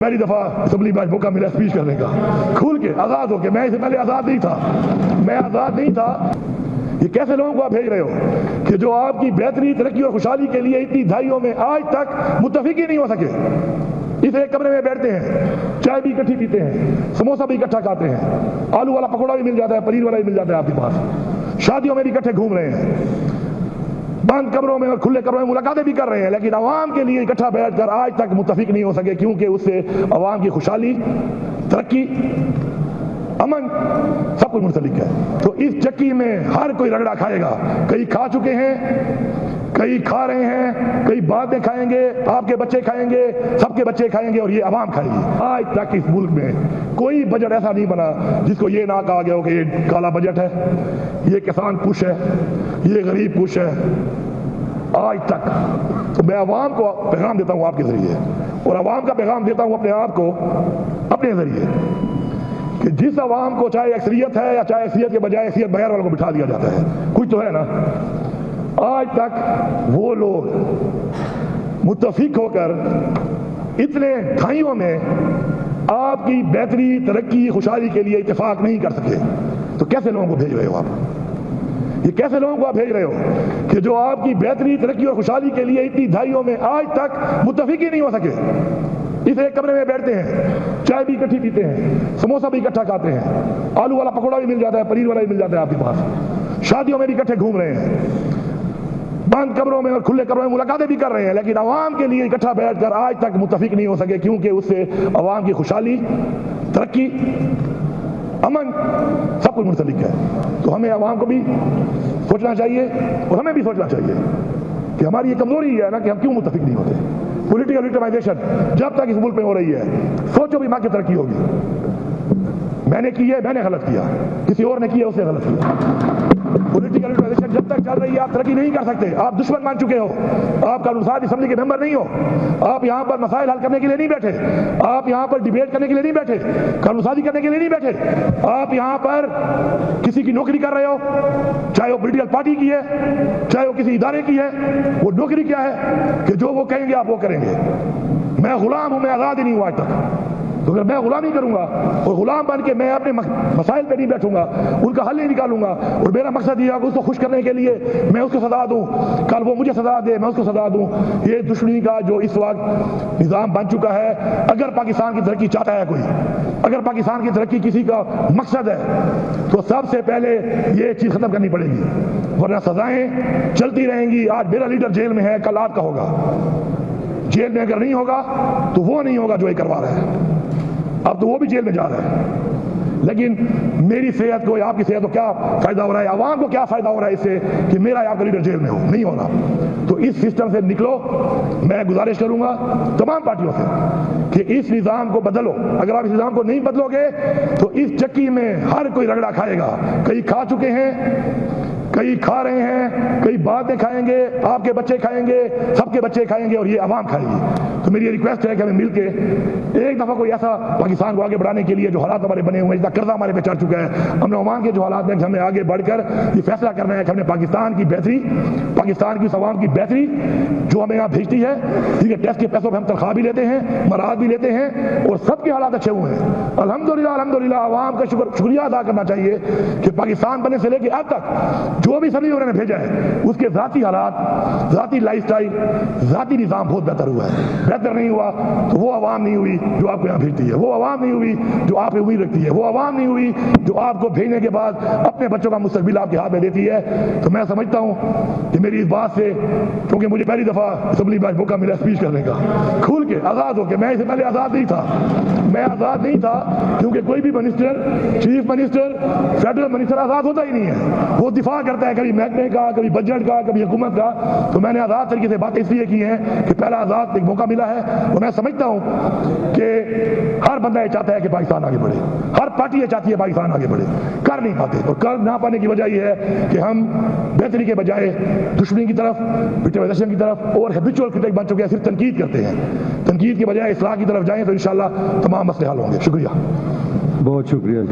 پہلی دفعہ اسمبلی میں موقع ملا اسپیچ کرنے کا کھول کے آزاد ہو کے. میں اس سے پہلے آزاد نہیں تھا. یہ کیسے لوگوں کو آپ بھیج رہے ہو کہ جو آپ کی بہتری ترقی اور خوشحالی کے لیے اتنی دہائیوں میں آج تک متفق ہی نہیں ہو سکے. اس ایک کمرے میں بیٹھتے ہیں, چائے بھی اکٹھی پیتے ہیں, سموسا بھی اکٹھا کھاتے ہیں, آلو والا پکوڑا بھی مل جاتا ہے, پنیر والا بھی مل جاتا ہے آپ کے پاس, شادیوں میں بھی اکٹھے گھوم رہے ہیں, بند کمروں میں اور کھلے کمروں میں ملاقاتیں بھی کر رہے ہیں, لیکن عوام کے لیے اکٹھا بیٹھ کر آج تک متفق نہیں ہو سکے, کیونکہ اس سے عوام کی خوشحالی, ترقی, امن سب کچھ منسلک ہے. تو اس چکی میں ہر کوئی رگڑا کھائے گا. کئی کھا چکے ہیں, کئی کھا رہے ہیں, کئی بعد میں کھائیں گے, آپ کے بچے کھائیں گے, سب کے بچے کھائیں گے, اور یہ عوام کھائے گی. آج تک اس ملک میں کوئی بجٹ ایسا نہیں بنا جس کو یہ نہ کہا گیا ہو کہ یہ کالا بجٹ ہے, یہ کسان کش ہے, یہ غریب کش ہے. آج تک تو میں عوام کو پیغام دیتا ہوں آپ کے ذریعے, اور عوام کا پیغام دیتا ہوں اپنے آپ کو اپنے ذریعے, کہ جس عوام کو چاہے اکثریت ہے یا چاہے اکثریت کے بجائے اکثریت بغیر والوں کو بٹھا دیا جاتا ہے, کچھ تو ہے نا. آج تک وہ لوگ متفق ہو کر اتنے دہائیوں میں آپ کی بہتری, ترقی, خوشحالی کے لیے اتفاق نہیں کر سکے. تو کیسے لوگوں کو بھیج رہے ہو آپ؟ یہ کیسے لوگوں کو آپ بھیج رہے ہو کہ جو آپ کی بہتری, ترقی اور خوشحالی کے لیے اتنی دہائیوں میں آج تک متفق ہی نہیں ہو سکے. اس ایک کمرے میں بیٹھتے ہیں, چائے بھی اکٹھی پیتے ہیں, سموسا بھی اکٹھا کھاتے ہیں, آلو والا پکوڑا بھی مل جاتا ہے, پنیر والا بھی مل جاتا ہے آپ کے پاس, شادیوں میں بھی اکٹھے گھوم رہے ہیں, بند کمروں میں اور کھلے کمروں میں ملاقاتیں بھی کر رہے ہیں, لیکن عوام کے لیے اکٹھا بیٹھ کر آج تک متفق نہیں ہو سکے, کیونکہ اس سے عوام کی خوشحالی, ترقی, امن سب کچھ منسلک ہے. تو ہمیں عوام کو بھی سوچنا چاہیے, اور ہمیں بھی سوچنا چاہیے کہ ہماری یہ کمزوری ہے نا کہ ہم کیوں متفق نہیں ہوتے. پولیٹیکل وکٹمائزیشن جب تک اس ملک میں ہو رہی ہے, سوچو بھی ماں کی ترقی ہوگی. میں نے کی ہے, میں نے غلط کیا, کسی اور نے کیا, اس نے غلط کیا. پولیٹیکل وکٹمائزیشن جب تک چل رہی ہے آپ ترقی نہیں کر سکتے. آپ دشمن مان چکے ہو, آپ قانون ساز اسمبلی کے ممبر نہیں ہو, آپ یہاں پر مسائل حل کرنے کے لیے نہیں بیٹھے, آپ یہاں پر ڈیبیٹ کرنے کے لیے نہیں بیٹھے, قانون سازی کرنے کے لیے نہیں بیٹھے. آپ یہاں پر کسی کی نوکری کر رہے ہو, چاہے وہ پولیٹیکل پارٹی کی ہے, چاہے وہ کسی ادارے کی ہے. وہ نوکری کیا ہے کہ جو وہ کہیں گے آپ وہ کریں گے. میں غلام ہوں, میں آزاد ہی نہیں ہوں آج تک. تو اگر میں غلامی کروں گا اور غلام بن کے میں اپنے مسائل پہ نہیں بیٹھوں گا, ان کا حل نہیں نکالوں گا, اور میرا مقصد یہ ہے کہ اس کو خوش کرنے کے لیے میں اس کو سزا دوں, کل وہ مجھے سزا دے, میں اس کو سزا دوں. یہ دشمنی کا جو اس وقت نظام بن چکا ہے. اگر پاکستان کی ترقی چاہتا ہے کوئی, اگر پاکستان کی ترقی کسی کا مقصد ہے, تو سب سے پہلے یہ چیز ختم کرنی پڑے گی, ورنہ سزائیں چلتی رہیں گی. آج میرا لیڈر جیل میں ہے, کل آپ کا ہوگا. جیل میں اگر نہیں ہوگا تو وہ نہیں ہوگا جو یہ کروا رہا ہے. اب تو وہ بھی جیل میں جا رہا ہے, لیکن میری صحت کو, آپ کی صحت کو کیا فائدہ ہو رہا ہے, عوام کو کیا فائدہ ہو رہا ہے اس سے کہ میرا آپ کا لیڈر جیل میں ہو؟ نہیں ہونا. تو اس سسٹم سے نکلو. میں گزارش کروں گا تمام پارٹیوں سے کہ اس نظام کو بدلو. اگر آپ اس نظام کو نہیں بدلو گے تو اس چکی میں ہر کوئی رگڑا کھائے گا. کئی کھا چکے ہیں, کئی کھا رہے ہیں, کئی بعد میں کھائیں گے, آپ کے بچے کھائیں گے, سب کے بچے کھائیں گے, اور یہ عوام کھائے گی. تو میری یہ ریکویسٹ ہے کہ ہمیں مل کے ایک دفعہ کوئی ایسا پاکستان کو آگے بڑھانے کے لیے, جو حالات ہمارے بنے ہوئے ہیں, جتنا قرضہ ہمارے پہ چڑھ چکا ہے, ہم نے عوام کے جو حالات ہیں, ہمیں آگے بڑھ کر یہ فیصلہ کرنا ہے کہ ہم نے پاکستان کی بہتری, پاکستان کی عوام کی بہتری جو ہمیں یہاں بھیجتی ہے, ٹھیک ہے, ٹیسٹ کے پیسوں پہ ہم تنخواہ بھی لیتے ہیں, مراد بھی لیتے ہیں, اور سب کے حالات اچھے ہوئے ہیں. الحمدللہ عوام کا شکریہ ادا کرنا چاہیے کہ پاکستان بننے سے لے کے اب تک جو بھی سبھی انہوں نے بھیجا ہے, اس کے ذاتی حالات, ذاتی لائف سٹائل, ذاتی نظام بہت بہتر ہوا ہے. بہتر نہیں ہوا تو وہ عوام نہیں ہوئی جو آپ کو یہاں بھیجتی ہے, وہ عوام نہیں ہوئی جو آپ پہ امید رکھتی ہے, وہ عوام نہیں ہوئی جو آپ کو بھیجنے کے بعد اپنے بچوں کا مستقبل آپ کے ہاتھ میں دیتی ہے. تو میں سمجھتا ہوں کہ میری اس بات سے, کیونکہ مجھے پہلی دفعہ اسمبلی میں موقع ملا اسپیچ کرنے کا کھول کے آزاد ہو کے, میں اس سے پہلے آزاد نہیں تھا, کیونکہ کوئی بھی minister, chief minister, federal minister آزاد ہوتا ہی نہیں ہے. وہ دفاع کرتا ہے کبھی محکمے کا, کبھی بجٹ کا, کبھی حکومت کا. تو میں نے آزاد طریقے سے باتیں اس لیے کی ہیں کہ پہلا آزاد ایک موقع ملا ہے, اور میں سمجھتا ہوں کہ ہر بندہ یہ چاہتا ہے کہ پاکستان آگے بڑھے, ہر پارٹی یہ چاہتی ہے پاکستان آگے بڑھے. کر نہیں پاتے, اور کر نہ پانے کی وجہ یہ ہے کہ ہم بہتری کے بجائے دشمنی کی طرف, وکٹمائزیشن کی طرف, اور ہیبچول کرٹک بن چکے ہیں, صرف تنقید کرتے ہیں. تنقید کی بجائے اصلاح کی طرف جائیں تو انشاءاللہ تمام مسئلے حل ہوں گے. شکریہ, بہت شکریہ.